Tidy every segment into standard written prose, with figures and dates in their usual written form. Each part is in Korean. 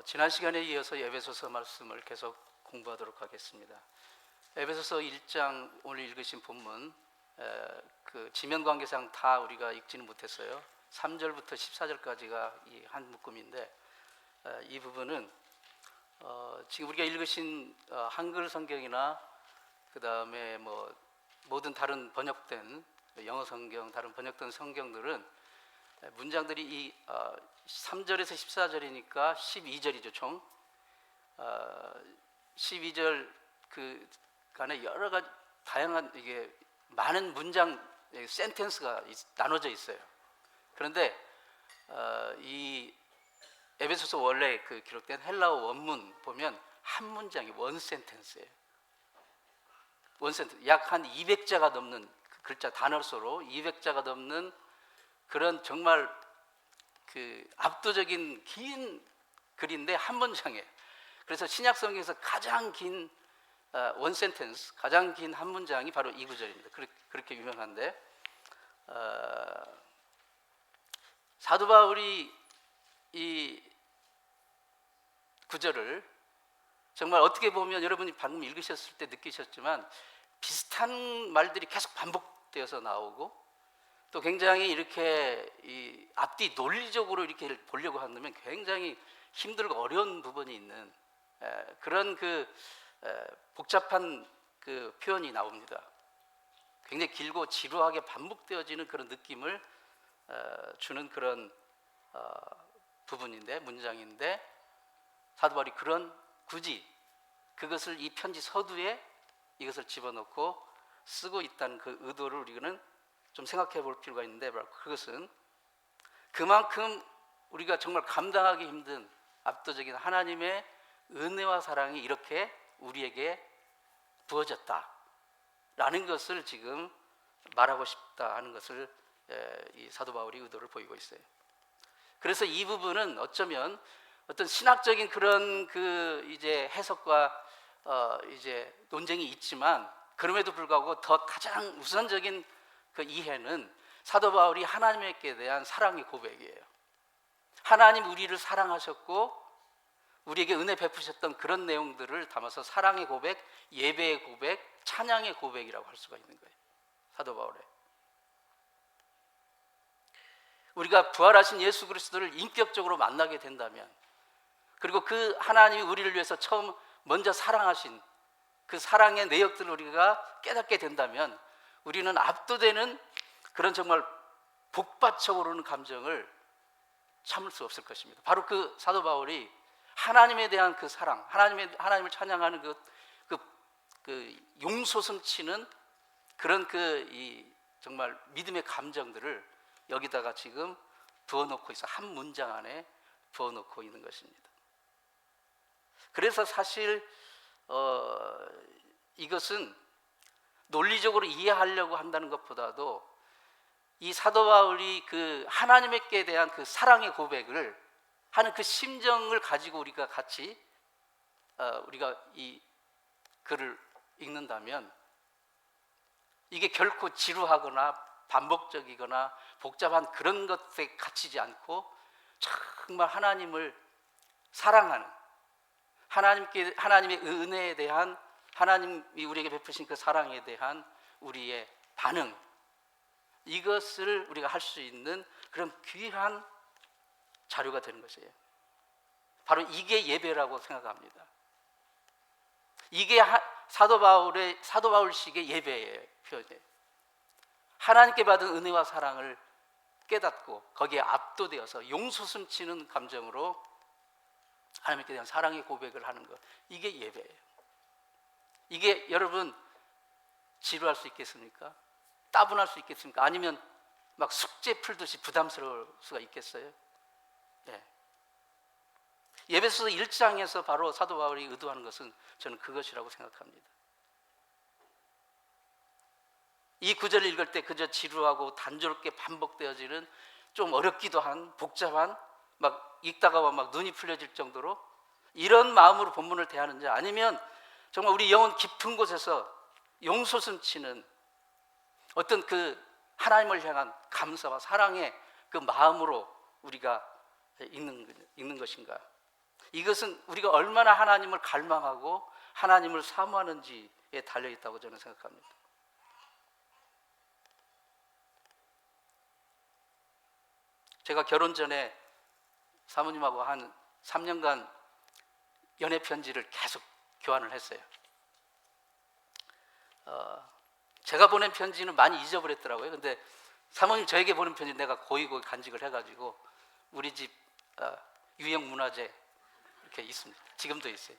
지난 시간에 이어서 에베소서 말씀을 계속 공부하도록 하겠습니다. 에베소서 1장 오늘 읽으신 본문 그 지면 관계상 다 우리가 읽지는 못했어요. 3절부터 14절까지가 이 한 묶음인데 이 부분은 지금 우리가 읽으신 한글 성경이나 그 다음에 모든 다른 번역된 영어 성경, 다른 번역된 성경들은 문장들이 이 3절에서 14절이니까 12절이죠 총. 12절 그 간에 여러 가지 다양한 이게 많은 문장 센텐스가 나눠져 있어요. 그런데 이 에베소서 원래 그 기록된 헬라어 원문 보면 한 문장이 원 센텐스예요. 원 센텐스, 약 한 200자가 넘는 글자 단어수로 200자가 넘는 그런 정말 그 압도적인 긴 글인데 한 문장이에요. 그래서 신약 성경에서 가장 긴 원 센텐스, 가장 긴 한 문장이 바로 이 구절입니다. 그렇게 유명한데 사도 바울이 이 구절을 정말 어떻게 보면 여러분이 방금 읽으셨을 때 느끼셨지만 비슷한 말들이 계속 반복되어서 나오고 또 굉장히 이렇게 이 앞뒤 논리적으로 이렇게 보려고 한다면 굉장히 힘들고 어려운 부분이 있는 그런 그 복잡한 그 표현이 나옵니다. 굉장히 길고 지루하게 반복되어지는 그런 느낌을 주는 그런 부분인데, 문장인데 사도 바울이 굳이 그것을 이 편지 서두에 이것을 집어넣고 쓰고 있다는 그 의도를 우리는 좀 생각해 볼 필요가 있는데, 그것은 그만큼 우리가 정말 감당하기 힘든 압도적인 하나님의 은혜와 사랑이 이렇게 우리에게 부어졌다라는 것을 지금 말하고 싶다 하는 것을 이 사도 바울이 의도를 보이고 있어요. 그래서 이 부분은 어쩌면 어떤 신학적인 그런 그 이제 해석과 이제 논쟁이 있지만 그럼에도 불구하고 더 가장 우선적인 그 이해는 사도 바울이 하나님께 대한 사랑의 고백이에요. 하나님 우리를 사랑하셨고 우리에게 은혜 베푸셨던 그런 내용들을 담아서 사랑의 고백, 예배의 고백, 찬양의 고백이라고 할 수가 있는 거예요. 사도 바울의. 우리가 부활하신 예수 그리스도를 인격적으로 만나게 된다면, 그리고 그 하나님이 우리를 위해서 처음 먼저 사랑하신 그 사랑의 내역들을 우리가 깨닫게 된다면 우리는 압도되는 그런 정말 복받쳐 오르는 감정을 참을 수 없을 것입니다. 바로 그 사도 바울이 하나님에 대한 그 사랑, 하나님을 찬양하는 그 용솟음치는 그런 이 정말 믿음의 감정들을 여기다가 지금 부어놓고 있어. 한 문장 안에 부어놓고 있는 것입니다. 그래서 사실 이것은 논리적으로 이해하려고 한다는 것보다도 이 사도 바울이 그 하나님께 대한 그 사랑의 고백을 하는 그 심정을 가지고 우리가 같이 우리가 이 글을 읽는다면 이게 결코 지루하거나 반복적이거나 복잡한 그런 것에 갇히지 않고 정말 하나님을 사랑하는, 하나님의 은혜에 대한, 하나님이 우리에게 베푸신 그 사랑에 대한 우리의 반응, 이것을 우리가 할 수 있는 그런 귀한 자료가 되는 것이에요. 바로 이게 예배라고 생각합니다. 이게 사도 바울식의 예배예요. 표현이에요. 하나님께 받은 은혜와 사랑을 깨닫고 거기에 압도되어서 용솟음치는 감정으로 하나님께 대한 사랑의 고백을 하는 것, 이게 예배예요. 이게 여러분 지루할 수 있겠습니까? 따분할 수 있겠습니까? 아니면 막 숙제 풀듯이 부담스러울 수가 있겠어요? 네. 에베소서 1장에서 바로 사도 바울이 의도하는 것은 저는 그것이라고 생각합니다. 이 구절을 읽을 때 그저 지루하고 단조롭게 반복되어지는 좀 어렵기도 한 복잡한, 막 읽다가 막 눈이 풀려질 정도로 이런 마음으로 본문을 대하는지, 아니면 정말 우리 영혼 깊은 곳에서 용솟음치는 어떤 그 하나님을 향한 감사와 사랑의 그 마음으로 우리가 읽는 것인가. 이것은 우리가 얼마나 하나님을 갈망하고 하나님을 사모하는지에 달려있다고 저는 생각합니다. 제가 결혼 전에 사모님하고 한 3년간 연애 편지를 계속 교환을 했어요. 제가 보낸 편지는 많이 잊어버렸더라고요. 근데 사모님 저에게 보낸 편지 내가 고이고 간직을 해가지고 우리 집 유형 문화재 이렇게 있습니다. 지금도 있어요.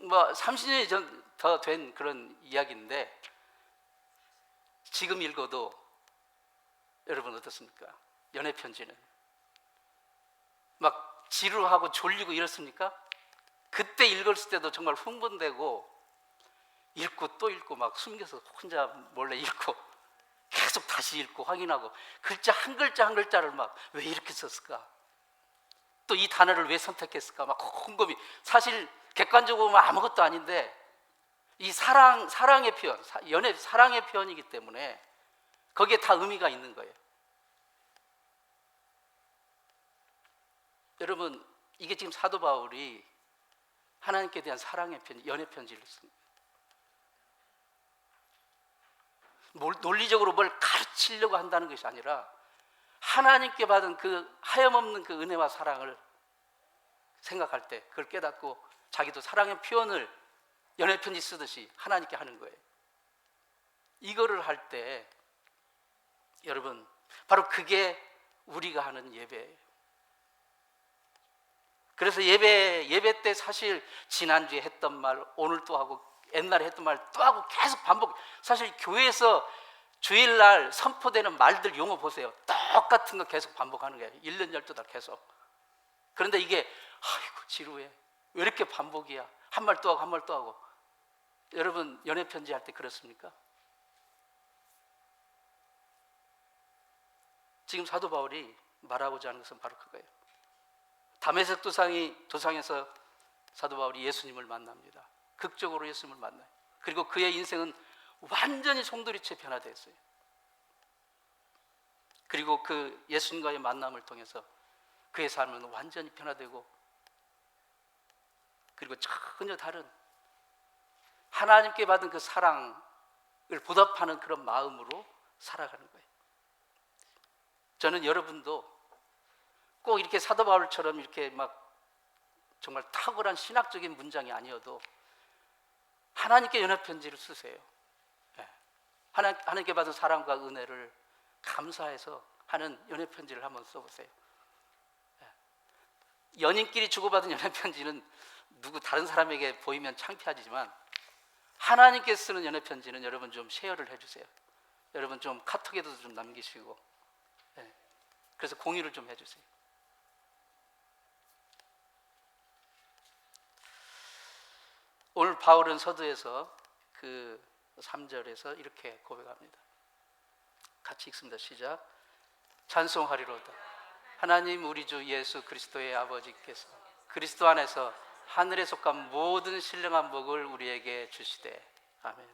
뭐 30년이 더 된 그런 이야기인데 지금 읽어도 여러분 어떻습니까? 연애 편지는 막 지루하고 졸리고 이렇습니까? 그때 읽었을 때도 정말 흥분되고 읽고 또 읽고 막 숨겨서 혼자 몰래 읽고 계속 다시 읽고 확인하고 글자 한 글자를 막 왜 이렇게 썼을까? 또 이 단어를 왜 선택했을까? 막 곰곰이 사실 객관적으로 보면 아무것도 아닌데 이 사랑의 표현, 연애 사랑의 표현이기 때문에 거기에 다 의미가 있는 거예요. 여러분 이게 지금 사도 바울이 하나님께 대한 사랑의 편지, 연애 편지를 씁니다. 논리적으로 뭘 가르치려고 한다는 것이 아니라 하나님께 받은 그 하염없는 그 은혜와 사랑을 생각할 때 그걸 깨닫고 자기도 사랑의 표현을 연애 편지 쓰듯이 하나님께 하는 거예요. 이거를 할 때 여러분 바로 그게 우리가 하는 예배예요. 그래서 예배 때 사실 지난주에 했던 말 오늘 또 하고 옛날에 했던 말 또 하고 계속 반복. 사실 교회에서 주일날 선포되는 말들 용어 보세요. 똑같은 거 계속 반복하는 거예요. 1년 12달 계속. 그런데 이게 아이고 지루해. 왜 이렇게 반복이야. 한 말 또 하고 한 말 또 하고. 여러분 연애 편지 할 때 그렇습니까? 지금 사도 바울이 말하고자 하는 것은 바로 그거예요. 다메섹 도상에서 사도 바울이 예수님을 만납니다. 극적으로 예수님을 만나요. 그리고 그의 인생은 완전히 송두리째 변화되었어요. 그리고 그 예수님과의 만남을 통해서 그의 삶은 완전히 변화되고 그리고 전혀 다른 하나님께 받은 그 사랑을 보답하는 그런 마음으로 살아가는 거예요. 저는 여러분도 꼭 이렇게 사도 바울처럼 이렇게 막 정말 탁월한 신학적인 문장이 아니어도 하나님께 연애 편지를 쓰세요. 하나님께 받은 사랑과 은혜를 감사해서 하는 연애 편지를 한번 써보세요. 연인끼리 주고받은 연애 편지는 누구 다른 사람에게 보이면 창피하지만 하나님께 쓰는 연애 편지는 여러분 좀 쉐어를 해주세요. 여러분 좀 카톡에도 좀 남기시고 그래서 공유를 좀 해주세요. 오늘 바울은 서두에서 그 3절에서 이렇게 고백합니다. 같이 읽습니다. 시작. 찬송하리로다. 하나님 우리 주 예수 그리스도의 아버지께서 그리스도 안에서 하늘에 속한 모든 신령한 복을 우리에게 주시되. 아멘.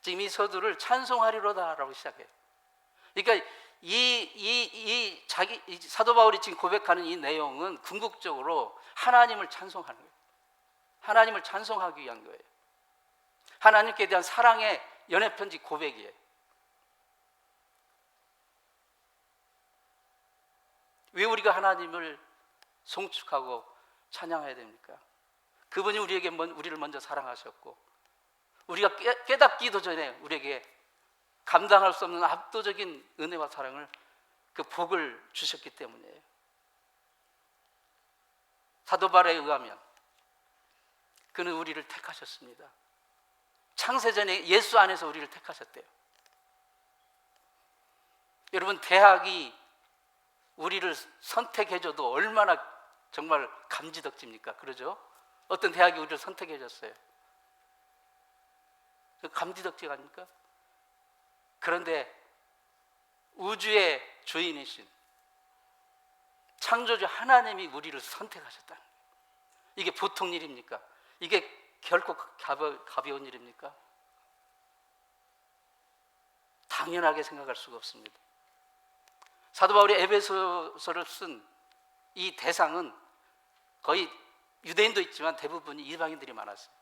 지금 이 서두를 찬송하리로다라고 시작해요. 그러니까 이 사도 바울이 지금 고백하는 이 내용은 궁극적으로 하나님을 찬송하는 거예요. 하나님을 찬송하기 위한 거예요. 하나님께 대한 사랑의 연애 편지 고백이에요. 왜 우리가 하나님을 송축하고 찬양해야 됩니까? 그분이 우리를 먼저 사랑하셨고 우리가 깨닫기도 전에 우리에게 감당할 수 없는 압도적인 은혜와 사랑을 그 복을 주셨기 때문이에요. 사도 바울에 의하면 그는 우리를 택하셨습니다. 창세전에 예수 안에서 우리를 택하셨대요. 여러분 대학이 우리를 선택해줘도 얼마나 정말 감지덕지입니까? 그러죠? 어떤 대학이 우리를 선택해줬어요. 감지덕지가 아닙니까? 그런데 우주의 주인이신 창조주 하나님이 우리를 선택하셨다는 거예요. 이게 보통 일입니까? 이게 결코 가벼운 일입니까? 당연하게 생각할 수가 없습니다. 사도 바울이 에베소서를 쓴 이 대상은 거의 유대인도 있지만 대부분이 이방인들이 많았어요.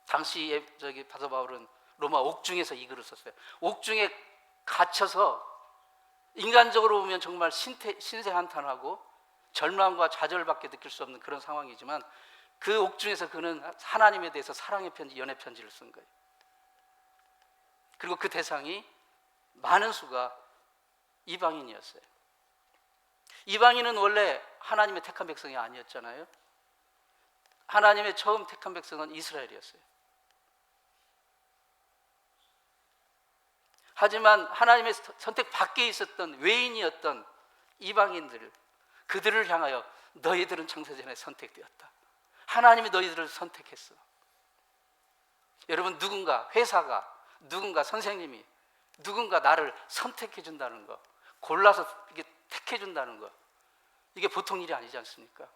당시 사도 바울은 로마 옥중에서 이 글을 썼어요. 옥중에 갇혀서 인간적으로 보면 정말 신세한탄하고 절망과 좌절밖에 느낄 수 없는 그런 상황이지만 그 옥중에서 그는 하나님에 대해서 사랑의 편지, 연애 편지를 쓴 거예요. 그리고 그 대상이 많은 수가 이방인이었어요. 이방인은 원래 하나님의 택한 백성이 아니었잖아요. 하나님의 처음 택한 백성은 이스라엘이었어요. 하지만 하나님의 선택 밖에 있었던 외인이었던 이방인들, 그들을 향하여 너희들은 창세전에 선택되었다. 하나님이 너희들을 선택했어. 여러분, 누군가 회사가, 누군가 선생님이, 누군가 나를 선택해 준다는 거, 골라서 이게 택해 준다는 거, 이게 보통 일이 아니지 않습니까?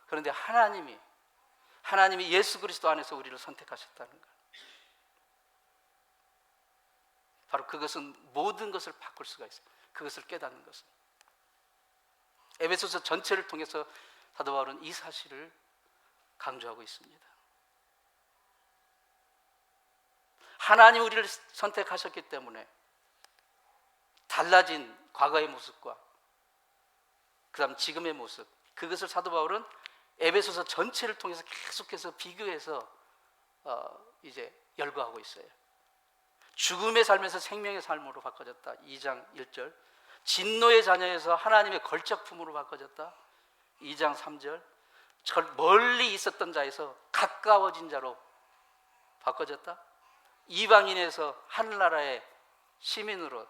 그런데 하나님이 예수 그리스도 안에서 우리를 선택하셨다는 거, 바로 그것은 모든 것을 바꿀 수가 있어요. 그것을 깨닫는 것은. 에베소서 전체를 통해서 사도 바울은 이 사실을 강조하고 있습니다. 하나님 우리를 선택하셨기 때문에 달라진 과거의 모습과 그다음 지금의 모습, 그것을 사도 바울은 에베소서 전체를 통해서 계속해서 비교해서 이제 열거하고 있어요. 죽음의 삶에서 생명의 삶으로 바꿔졌다. 2장 1절. 진노의 자녀에서 하나님의 걸작품으로 바꿔졌다. 2장 3절. 멀리 있었던 자에서 가까워진 자로 바꿔졌다. 이방인에서 하늘나라의 시민으로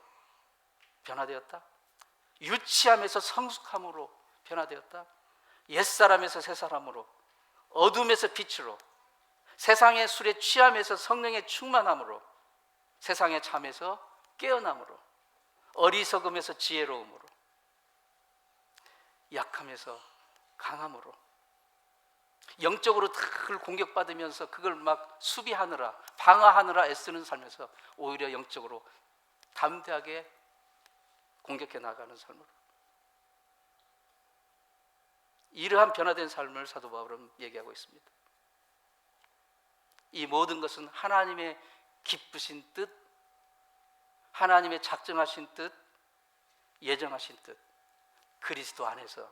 변화되었다. 유치함에서 성숙함으로 변화되었다. 옛사람에서 새사람으로, 어둠에서 빛으로, 세상의 술에 취함에서 성령의 충만함으로, 세상의 잠에서 깨어남으로, 어리석음에서 지혜로움으로, 약함에서 강함으로, 영적으로 늘 공격받으면서 그걸 막 수비하느라, 방어하느라 애쓰는 삶에서 오히려 영적으로 담대하게 공격해 나가는 삶으로, 이러한 변화된 삶을 사도 바울은 얘기하고 있습니다. 이 모든 것은 하나님의 기쁘신 뜻, 하나님의 작정하신 뜻, 예정하신 뜻, 그리스도 안에서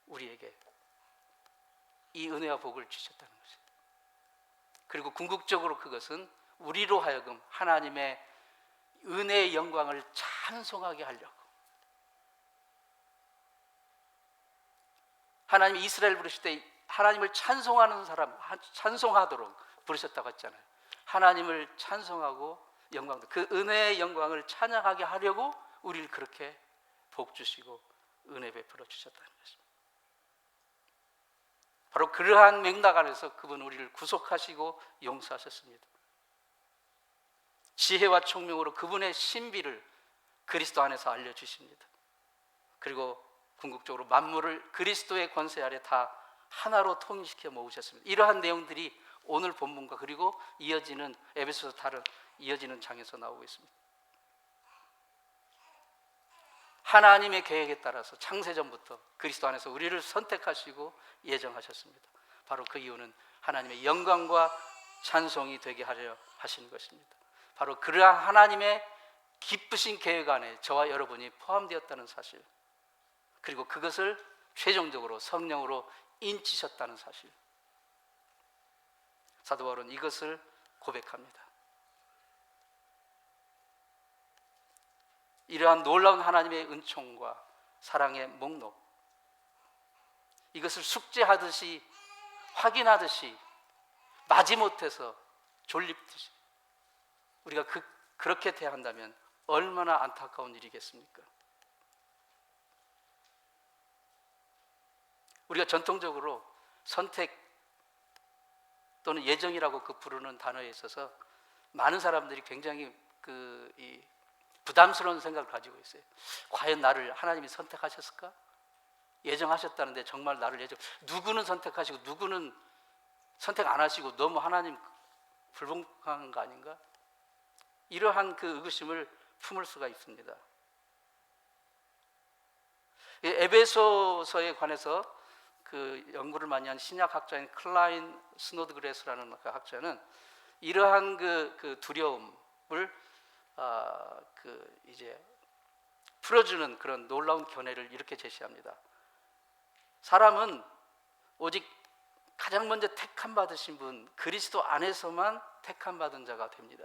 우리에게 이 은혜와 복을 주셨다는 것입니다. 그리고 궁극적으로 그것은 우리로 하여금 하나님의 은혜의 영광을 찬송하게 하려고, 하나님이 이스라엘 부르실 때 하나님을 찬송하는 사람, 찬송하도록 부르셨다고 했잖아요. 하나님을 찬송하고 영광도, 그 은혜의 영광을 찬양하게 하려고 우리를 그렇게 복 주시고 은혜 베풀어 주셨다는 것입니다. 바로 그러한 맥락 안에서 그분 우리를 구속하시고 용서하셨습니다. 지혜와 총명으로 그분의 신비를 그리스도 안에서 알려주십니다. 그리고 궁극적으로 만물을 그리스도의 권세 아래 다 하나로 통일시켜 모으셨습니다. 이러한 내용들이 오늘 본문과 그리고 이어지는 에베소서 다른 이어지는 장에서 나오고 있습니다. 하나님의 계획에 따라서 창세전부터 그리스도 안에서 우리를 선택하시고 예정하셨습니다. 바로 그 이유는 하나님의 영광과 찬송이 되게 하려 하시는 것입니다. 바로 그러한 하나님의 기쁘신 계획 안에 저와 여러분이 포함되었다는 사실, 그리고 그것을 최종적으로 성령으로 인치셨다는 사실, 사도 바울은 이것을 고백합니다. 이러한 놀라운 하나님의 은총과 사랑의 목록, 이것을 숙제하듯이 확인하듯이 마지못해서 졸립듯이 우리가 그렇게 대한다면 얼마나 안타까운 일이겠습니까? 우리가 전통적으로 선택 또는 예정이라고 부르는 단어에 있어서 많은 사람들이 굉장히 부담스러운 생각을 가지고 있어요. 과연 나를 하나님이 선택하셨을까? 예정하셨다는데 정말 나를 누구는 선택하시고 누구는 선택 안 하시고 너무 하나님 불공평한 거 아닌가? 이러한 의구심을 품을 수가 있습니다. 에베소서에 관해서 그 연구를 많이 한 신약학자인 클라인 스노드그레스라는 그 학자는 이러한 그 두려움을 이제 풀어주는 그런 놀라운 견해를 이렇게 제시합니다. 사람은 오직 가장 먼저 택함 받으신 분, 그리스도 안에서만 택함 받은 자가 됩니다.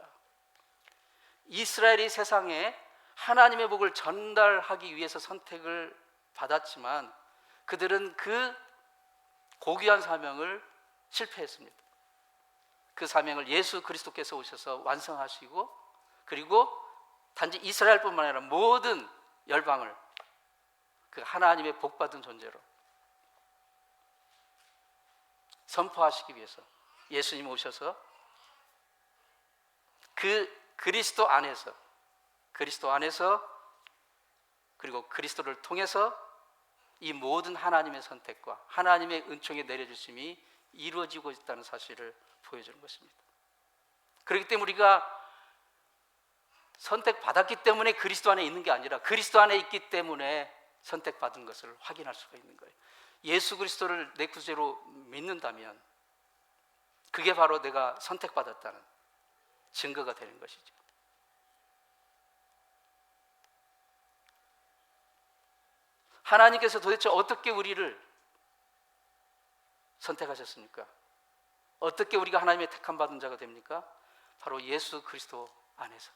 이스라엘이 세상에 하나님의 복을 전달하기 위해서 선택을 받았지만 그들은 그 고귀한 사명을 실패했습니다. 그 사명을 예수 그리스도께서 오셔서 완성하시고, 그리고 단지 이스라엘뿐만 아니라 모든 열방을 그 하나님의 복받은 존재로 선포하시기 위해서 예수님 오셔서 그 그리스도 안에서 그리고 그리스도를 통해서 이 모든 하나님의 선택과 하나님의 은총이 내려주심이 이루어지고 있다는 사실을 보여주는 것입니다. 그렇기 때문에 우리가 선택받았기 때문에 그리스도 안에 있는 게 아니라 그리스도 안에 있기 때문에 선택받은 것을 확인할 수가 있는 거예요. 예수 그리스도를 내 구주로 믿는다면 그게 바로 내가 선택받았다는 증거가 되는 것이죠. 하나님께서 도대체 어떻게 우리를 선택하셨습니까? 어떻게 우리가 하나님의 택함 받은 자가 됩니까? 바로 예수 그리스도 안에서.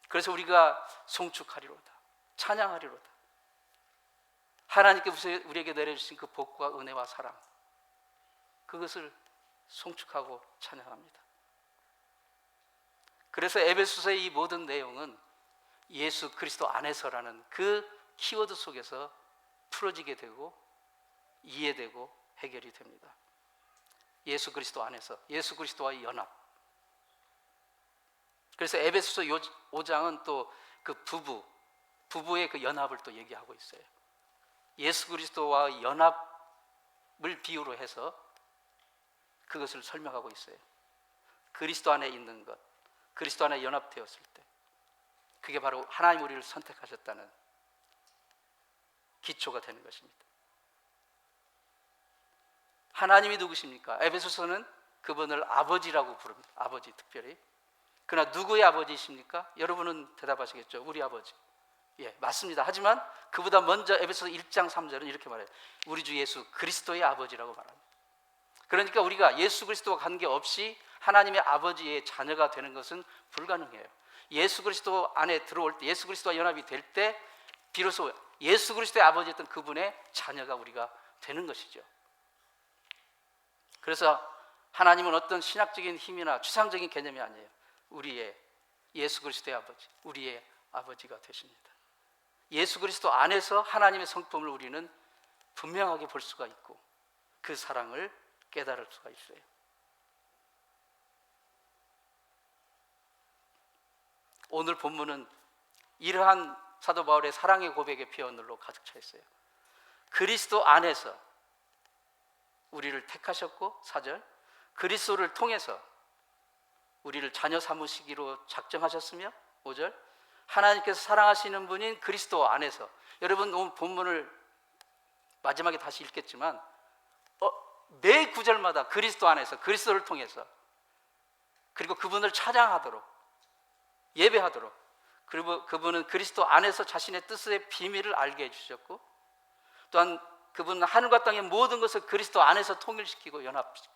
그래서 우리가 송축하리로다, 찬양하리로다. 하나님께서 우리에게 내려주신 그 복과 은혜와 사랑, 그것을 송축하고 찬양합니다. 그래서 에베소서의 이 모든 내용은 예수 그리스도 안에서라는 그 키워드 속에서 풀어지게 되고 이해되고 해결이 됩니다. 예수 그리스도 안에서, 예수 그리스도와의 연합. 그래서 에베소서 5장은 또 그 부부의 그 연합을 또 얘기하고 있어요. 예수 그리스도와 연합을 비유로 해서 그것을 설명하고 있어요. 그리스도 안에 있는 것, 그리스도 안에 연합되었을 때 그게 바로 하나님 우리를 선택하셨다는 기초가 되는 것입니다. 하나님이 누구십니까? 에베소서는 그분을 아버지라고 부릅니다. 아버지 특별히. 그러나 누구의 아버지이십니까? 여러분은 대답하시겠죠. 우리 아버지. 예, 맞습니다. 하지만 그보다 먼저 에베소서 1장 3절은 이렇게 말해요. 우리 주 예수 그리스도의 아버지라고 말합니다. 그러니까 우리가 예수 그리스도와 관계없이 하나님의 아버지의 자녀가 되는 것은 불가능해요. 예수 그리스도 안에 들어올 때, 예수 그리스도와 연합이 될 때 비로소 예수 그리스도의 아버지였던 그분의 자녀가 우리가 되는 것이죠. 그래서 하나님은 어떤 신학적인 힘이나 추상적인 개념이 아니에요. 우리의 예수 그리스도의 아버지, 우리의 아버지가 되십니다. 예수 그리스도 안에서 하나님의 성품을 우리는 분명하게 볼 수가 있고 그 사랑을 깨달을 수가 있어요. 오늘 본문은 이러한 사도 바울의 사랑의 고백의 표현으로 가득 차 있어요. 그리스도 안에서 우리를 택하셨고, 4절, 그리스도를 통해서 우리를 자녀 삼으시기로 작정하셨으며, 5절, 하나님께서 사랑하시는 분인 그리스도 안에서. 여러분 오늘 본문을 마지막에 다시 읽겠지만 매 구절마다 그리스도 안에서, 그리스도를 통해서, 그리고 그분을 찬양하도록, 예배하도록, 그리고 그분은 그리스도 안에서 자신의 뜻의 비밀을 알게 해주셨고, 또한 그분은 하늘과 땅의 모든 것을 그리스도 안에서 통일시키고 연합시키고,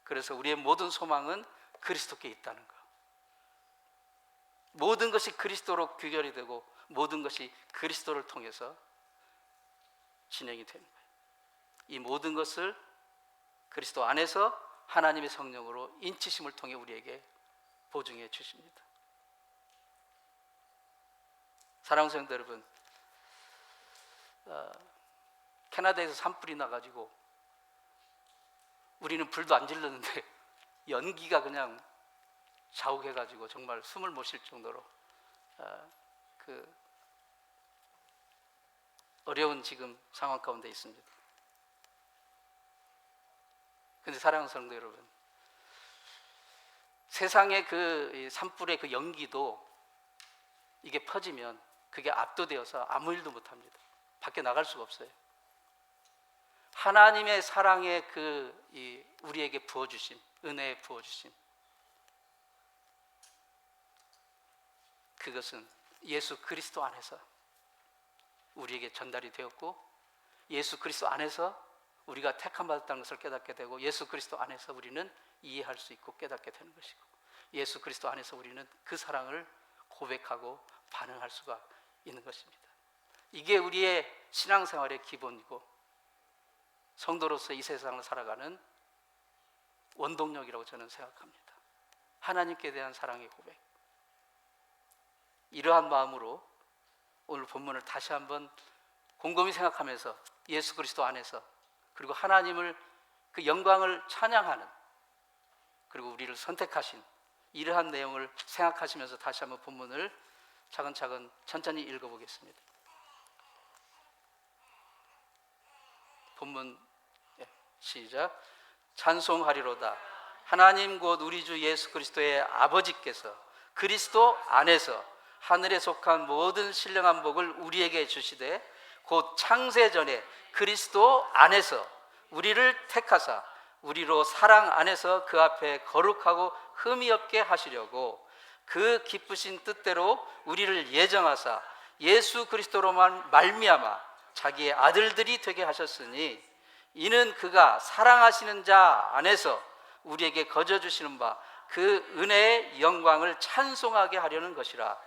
그래서 우리의 모든 소망은 그리스도께 있다는 것. 모든 것이 그리스도로 규결이 되고 모든 것이 그리스도를 통해서 진행이 되는 거예요. 이 모든 것을 그리스도 안에서 하나님의 성령으로 인치심을 통해 우리에게 보증해 주십니다. 사랑하는 성도 여러분, 캐나다에서 산불이 나가지고 우리는 불도 안 질렀는데 연기가 그냥 자욱해가지고 정말 숨을 못 쉴 정도로 그 어려운 지금 상황 가운데 있습니다. 그런데 사랑하는 성도 여러분, 세상의 그 산불의 그 연기도 이게 퍼지면 그게 압도되어서 아무 일도 못합니다. 밖에 나갈 수가 없어요. 하나님의 사랑의 우리에게 부어주심, 은혜에 부어주심, 그것은 예수 그리스도 안에서 우리에게 전달이 되었고, 예수 그리스도 안에서 우리가 택함 받았다는 것을 깨닫게 되고, 예수 그리스도 안에서 우리는 이해할 수 있고 깨닫게 되는 것이고, 예수 그리스도 안에서 우리는 그 사랑을 고백하고 반응할 수가 있는 것입니다. 이게 우리의 신앙생활의 기본이고 성도로서 이 세상을 살아가는 원동력이라고 저는 생각합니다. 하나님께 대한 사랑의 고백. 이러한 마음으로 오늘 본문을 다시 한번 곰곰이 생각하면서 예수 그리스도 안에서, 그리고 하나님을, 그 영광을 찬양하는, 그리고 우리를 선택하신 이러한 내용을 생각하시면서 다시 한번 본문을 차근차근 천천히 읽어보겠습니다. 본문 시작. 찬송하리로다. 하나님 곧 우리 주 예수 그리스도의 아버지께서 그리스도 안에서 하늘에 속한 모든 신령한 복을 우리에게 주시되, 곧 창세 전에 그리스도 안에서 우리를 택하사 우리로 사랑 안에서 그 앞에 거룩하고 흠이 없게 하시려고 그 기쁘신 뜻대로 우리를 예정하사 예수 그리스도로만 말미암아 자기의 아들들이 되게 하셨으니, 이는 그가 사랑하시는 자 안에서 우리에게 거저 주시는 바 그 은혜의 영광을 찬송하게 하려는 것이라.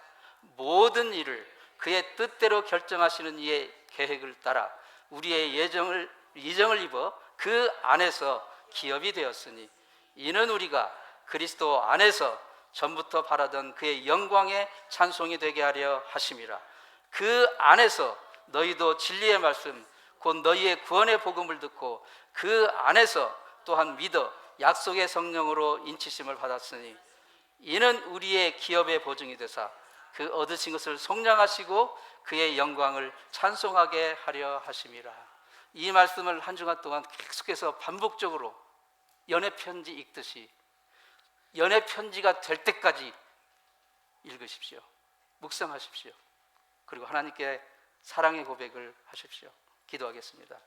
모든 일을 그의 뜻대로 결정하시는 이의 계획을 따라 우리의 예정을 입어 그 안에서 기업이 되었으니, 이는 우리가 그리스도 안에서 전부터 바라던 그의 영광의 찬송이 되게 하려 하심이라. 그 안에서 너희도 진리의 말씀 곧 너희의 구원의 복음을 듣고 그 안에서 또한 믿어 약속의 성령으로 인치심을 받았으니, 이는 우리의 기업의 보증이 되사 그 얻으신 것을 속량하시고 그의 영광을 찬송하게 하려 하심이라. 이 말씀을 한 주간 동안 계속해서 반복적으로 연애편지 읽듯이 연애편지가 될 때까지 읽으십시오. 묵상하십시오. 그리고 하나님께 사랑의 고백을 하십시오. 기도하겠습니다.